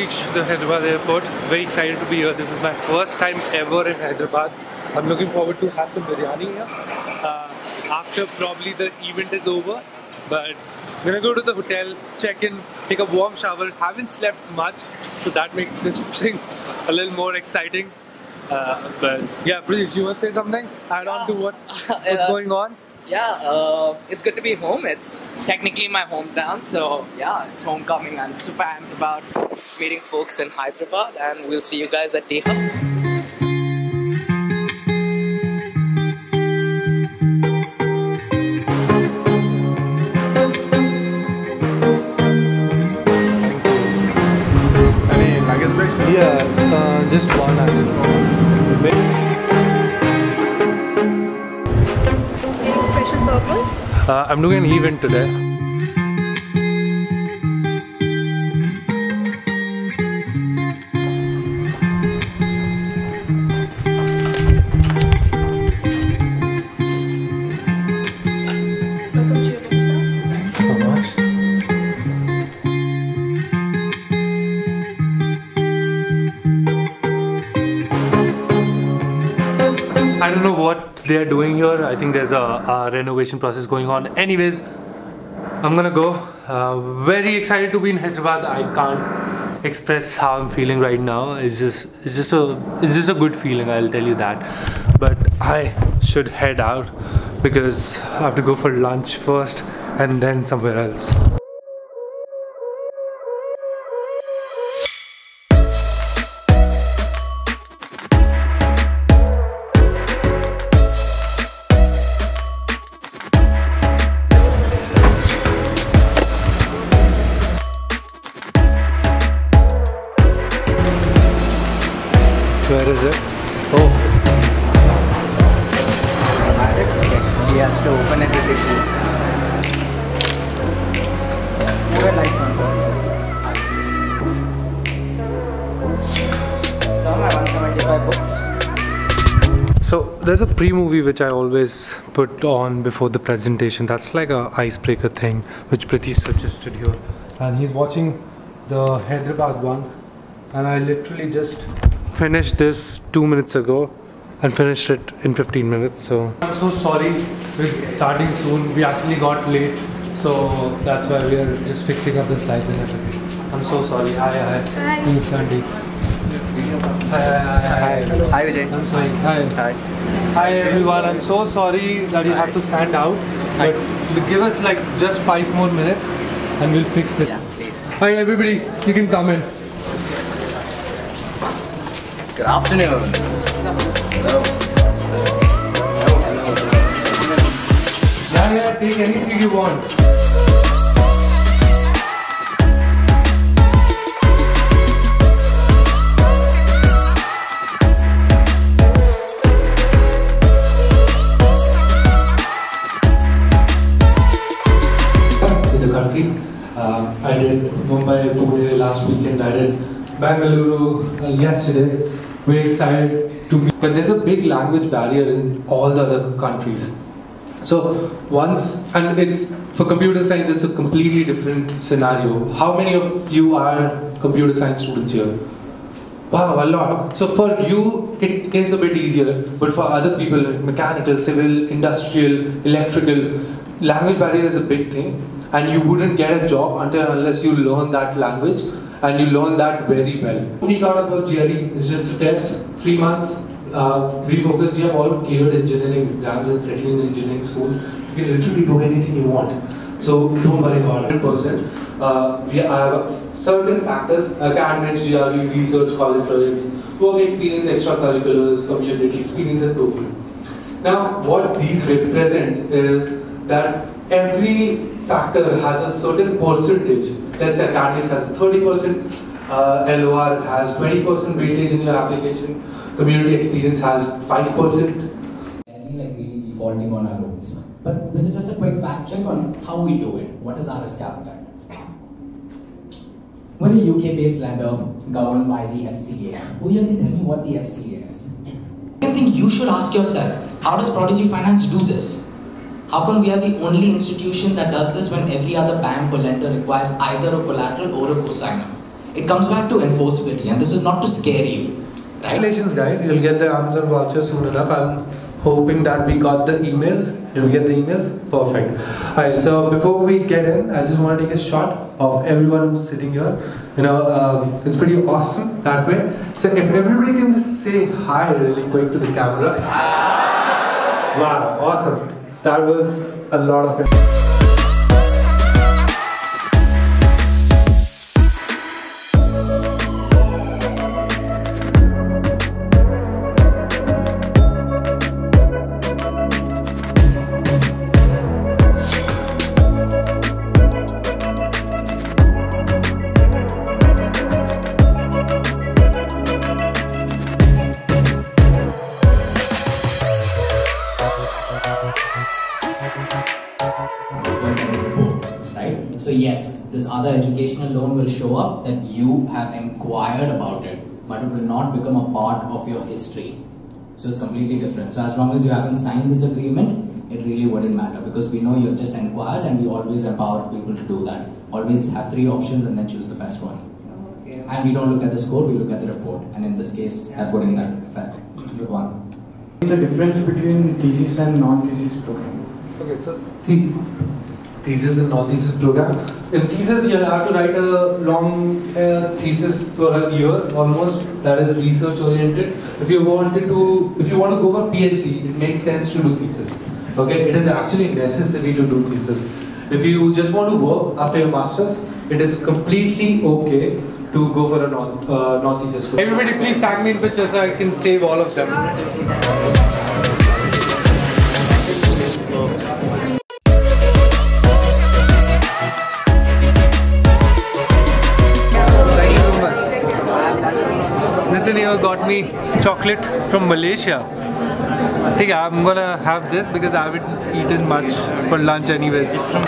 reached the Hyderabad airport. Very excited to be here. This is my first time ever in Hyderabad. I'm looking forward to have some biryani here after probably the event is over. But I'm gonna go to the hotel, check in, take a warm shower. Haven't slept much, so that makes this thing a little more exciting. But yeah, Pradeep, you want to say something? Add on to what's going on? Yeah, it's good to be home. It's technically my hometown, so yeah, it's homecoming. I'm super amped about meeting folks in Hyderabad, and we'll see you guys at TEFL. Yeah, just one actually. Any special purpose? I'm doing an event today. Thank you so much. I don't know what they are doing here. I think there's a renovation process going on. Anyways, I'm gonna go. Very excited to be in Hyderabad. I can't express how I'm feeling right now. It's just a good feeling, I'll tell you that. But I should head out because I have to go for lunch first and then somewhere else. Where is it? Oh. He has to open it with the key. So my 175 books. So there's a pre-movie which I always put on before the presentation. That's like a icebreaker thing which Priti suggested here. And he's watching the Hyderabad one. And I literally just finished this 2 minutes ago and finished it in 15 minutes. So I'm so sorry with starting soon. We actually got late, so that's why we are just fixing up the slides and everything. I'm so sorry. Hi. Hi. Miss Sandy. Hi. Hi Vijay. I'm sorry. Hi. Hi everyone. I'm so sorry that you have to stand out. But give us like just 5 more minutes and we'll fix this. Yeah, please. Hi everybody. You can come in. Good afternoon. Hello. Yeah, take any seat you want. In the country, I did Mumbai, Pune last weekend. I did Bengaluru yesterday. We're excited to meet, but there's a big language barrier in all the other countries. So and it's for computer science, it's a completely different scenario. How many of you are computer science students here? Wow, a lot. So for you, it is a bit easier, but for other people, mechanical, civil, industrial, electrical, language barrier is a big thing, and you wouldn't get a job unless you learn that language. And you learn that very well. Speak out about GRE is just a test, 3 months, refocused. We have all cleared engineering exams and settling in engineering schools. You can literally do anything you want. So don't worry about it. 100%. We have certain factors: academics, GRE, research, college projects, work experience, extracurriculars, community experience, and TOEFL. Now, what these represent is that every factor has a certain percentage. Let's say academics has 30%, LOR has 20% weightage in your application, community experience has 5%. Really defaulting on our loans. But this is just a quick fact check on how we do it. What is our risk appetite? We're a UK-based lender governed by the FCA. Who here can tell me what the FCA is? I think you should ask yourself, how does Prodigy Finance do this? How come we are the only institution that does this when every other bank or lender requires either a collateral or a cosigner? It comes back to enforceability, and this is not to scare you. Right? Congratulations guys, you'll get the Amazon voucher soon enough. I'm hoping that we got the emails. Did we get the emails? Perfect. Alright, so before we get in, I just want to take a shot of everyone who's sitting here. You know, it's pretty awesome that way. So if everybody can just say hi really quick to the camera. Wow, awesome. That was a lot of it. Right? So yes, this other educational loan will show up that you have inquired about it, but it will not become a part of your history. So it's completely different. So as long as you haven't signed this agreement, it really wouldn't matter, because we know you've just inquired, and we always empower people to do that. Always have 3 options and then choose the best one. Okay. And we don't look at the score, we look at the report. And in this case, that wouldn't affect. Good one. What's the difference between thesis and non-thesis program? Okay, so thesis and non-thesis program. In thesis, you'll have to write a long thesis for a year almost. That is research oriented. If you want to go for PhD, it makes sense to do thesis. Okay, it is actually necessary to do thesis. If you just want to work after your masters, it is completely okay to go for a non-thesis course. Everybody, please tag me in pictures so I can save all of them. Nitin here got me chocolate from Malaysia. Okay, I'm gonna have this because I haven't eaten much for lunch anyways. It's from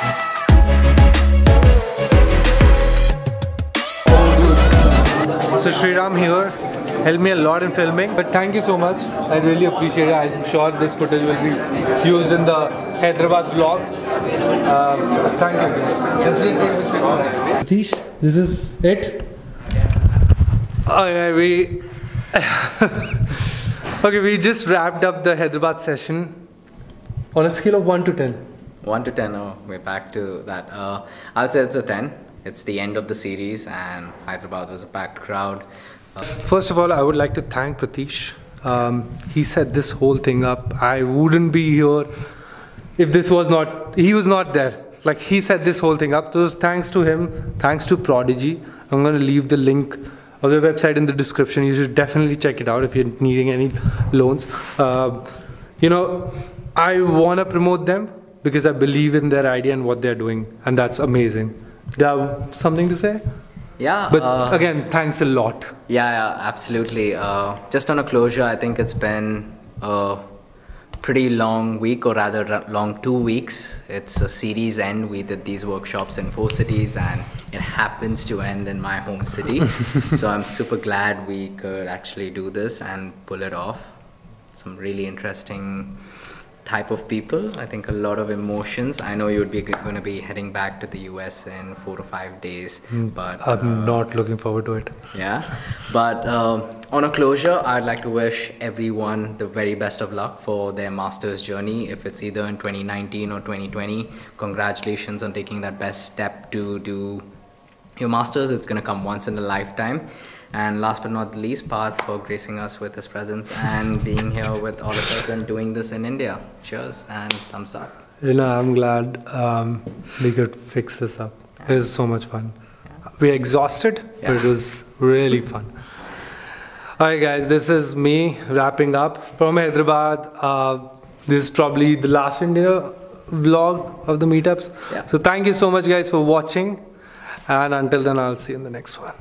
So Shriram here helped me a lot in filming, but thank you so much. I really appreciate it. I'm sure this footage will be used in the Hyderabad vlog. Thank you. Satish, this is it. Okay, we just wrapped up the Hyderabad session on a scale of 1 to 10. 1 to 10, oh, we're back to that. I would say it's a 10. It's the end of the series and Hyderabad was a packed crowd. First of all, I would like to thank Pratish. He set this whole thing up. I wouldn't be here if he was not there. Like, he set this whole thing up. So thanks to him, thanks to Prodigy. I'm going to leave the link of the website in the description. You should definitely check it out if you're needing any loans. You know, I want to promote them because I believe in their idea and what they're doing, and that's amazing. Do you have something to say? Yeah. But again, thanks a lot. Yeah, absolutely. Just on a closure, I think it's been a pretty long week, or rather long 2 weeks. It's a series end. We did these workshops in 4 cities and it happens to end in my home city. So I'm super glad we could actually do this and pull it off. Some really interesting type of people. I think a lot of emotions. I know you'd be going to be heading back to the US in 4 to 5 days, but I'm not looking forward to it. Yeah, but on a closure, I'd like to wish everyone the very best of luck for their master's journey. If it's either in 2019 or 2020, congratulations on taking that best step to do your master's. It's going to come once in a lifetime. And last but not least, Parth for gracing us with his presence and being here with all of us and doing this in India. Cheers and thumbs up. You know, I'm glad we could fix this up. It was so much fun. We're exhausted, but it was really fun. Alright guys, this is me wrapping up from Hyderabad. This is probably the last India vlog of the meetups. So thank you so much guys for watching. And until then, I'll see you in the next one.